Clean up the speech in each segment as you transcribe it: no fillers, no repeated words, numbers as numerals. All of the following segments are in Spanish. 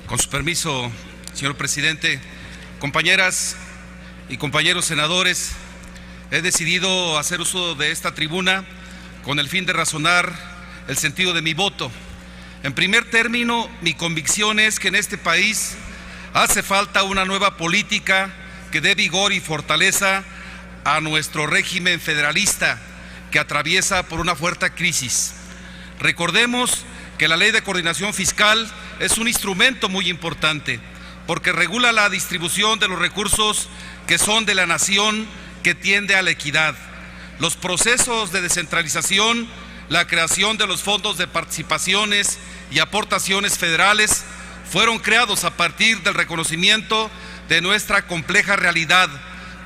Con su permiso, señor presidente, compañeras y compañeros senadores, he decidido hacer uso de esta tribuna con el fin de razonar el sentido de mi voto. En primer término, mi convicción es que en este país hace falta una nueva política que dé vigor y fortaleza a nuestro régimen federalista que atraviesa por una fuerte crisis. Recordemos que la Ley de Coordinación Fiscal es un instrumento muy importante porque regula la distribución de los recursos que son de la nación, que tiende a la equidad. Los procesos de descentralización, la creación de los fondos de participaciones y aportaciones federales fueron creados a partir del reconocimiento de nuestra compleja realidad,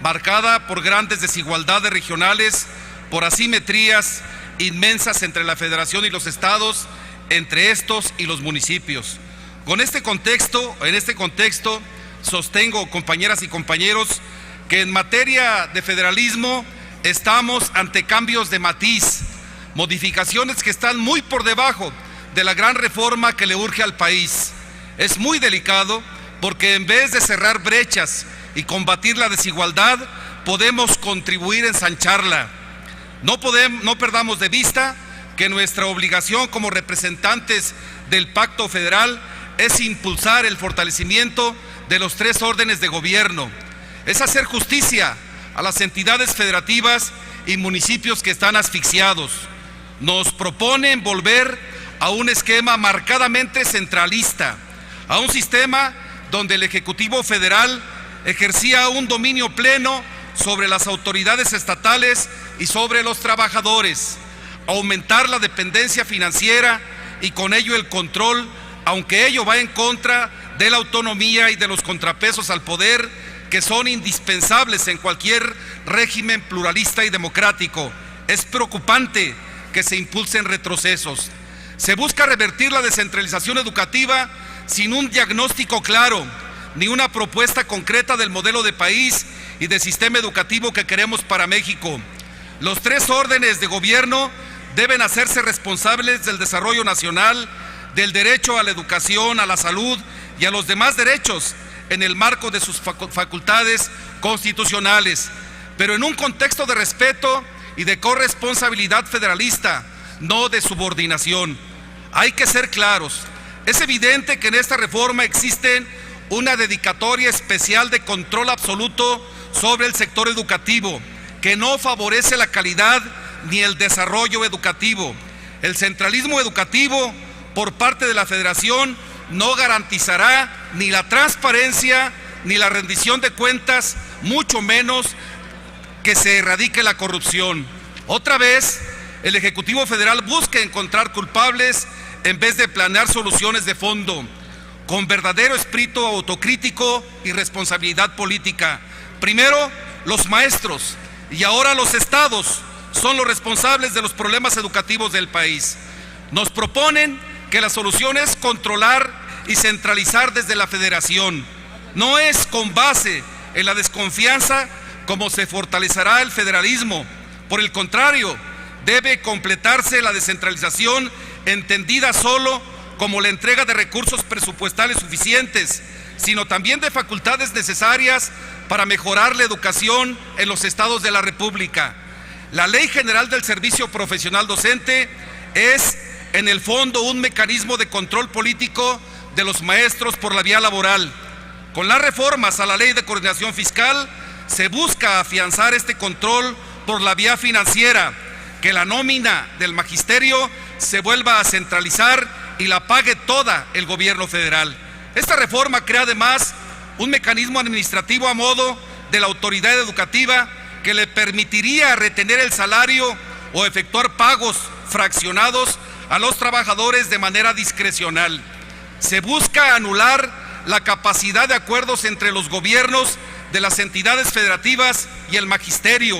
marcada por grandes desigualdades regionales, por asimetrías inmensas entre la Federación y los estados, entre estos y los municipios. En este contexto, sostengo, compañeras y compañeros, que en materia de federalismo estamos ante cambios de matiz, modificaciones que están muy por debajo de la gran reforma que le urge al país. Es muy delicado porque en vez de cerrar brechas y combatir la desigualdad, podemos contribuir a ensancharla. No perdamos de vista que nuestra obligación como representantes del Pacto Federal es impulsar el fortalecimiento de los tres órdenes de gobierno, es hacer justicia a las entidades federativas y municipios que están asfixiados. Nos proponen volver a un esquema marcadamente centralista, a un sistema donde el Ejecutivo Federal ejercía un dominio pleno sobre las autoridades estatales y sobre los trabajadores, aumentar la dependencia financiera y con ello el control, aunque ello va en contra de la autonomía y de los contrapesos al poder que son indispensables en cualquier régimen pluralista y democrático. Es preocupante que se impulsen retrocesos. Se busca revertir la descentralización educativa sin un diagnóstico claro, ni una propuesta concreta del modelo de país y de sistema educativo que queremos para México. Los tres órdenes de gobierno deben hacerse responsables del desarrollo nacional, del derecho a la educación, a la salud y a los demás derechos en el marco de sus facultades constitucionales, pero en un contexto de respeto y de corresponsabilidad federalista, no de subordinación. Hay que ser claros. Es evidente que en esta reforma existe una dedicatoria especial de control absoluto sobre el sector educativo, que no favorece la calidad ni el desarrollo educativo. El centralismo educativo por parte de la Federación no garantizará ni la transparencia ni la rendición de cuentas, mucho menos que se erradique la corrupción. Otra vez, el Ejecutivo Federal busca encontrar culpables en vez de planear soluciones de fondo, con verdadero espíritu autocrítico y responsabilidad política. Primero, los maestros y ahora los estados son los responsables de los problemas educativos del país. Nos proponen que la solución es controlar y centralizar desde la Federación. No es con base en la desconfianza como se fortalecerá el federalismo. Por el contrario, debe completarse la descentralización entendida solo como la entrega de recursos presupuestales suficientes, sino también de facultades necesarias para mejorar la educación en los estados de la República. La Ley General del Servicio Profesional Docente es, en el fondo, un mecanismo de control político de los maestros por la vía laboral. Con las reformas a la Ley de Coordinación Fiscal se busca afianzar este control por la vía financiera, que la nómina del magisterio se vuelva a centralizar y la pague toda el gobierno federal. Esta reforma crea además un mecanismo administrativo a modo de la autoridad educativa que le permitiría retener el salario o efectuar pagos fraccionados a los trabajadores de manera discrecional. Se busca anular la capacidad de acuerdos entre los gobiernos de las entidades federativas y el magisterio.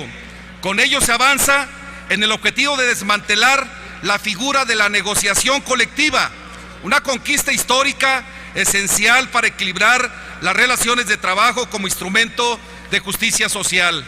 Con ello se avanza en el objetivo de desmantelar la figura de la negociación colectiva, una conquista histórica esencial para equilibrar las relaciones de trabajo como instrumento de justicia social.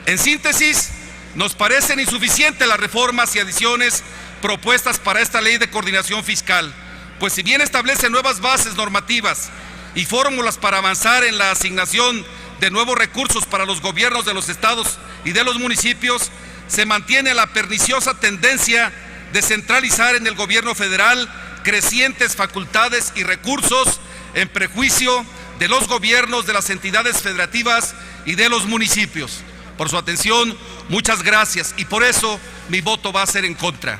En síntesis, Nos parecen insuficientes las reformas y adiciones propuestas para esta ley de coordinación fiscal, pues si bien establece nuevas bases normativas y fórmulas para avanzar en la asignación de nuevos recursos para los gobiernos de los estados y de los municipios, se mantiene la perniciosa tendencia de centralizar en el gobierno federal crecientes facultades y recursos en prejuicio de los gobiernos de las entidades federativas y de los municipios. Por su atención, muchas gracias, y por eso mi voto va a ser en contra.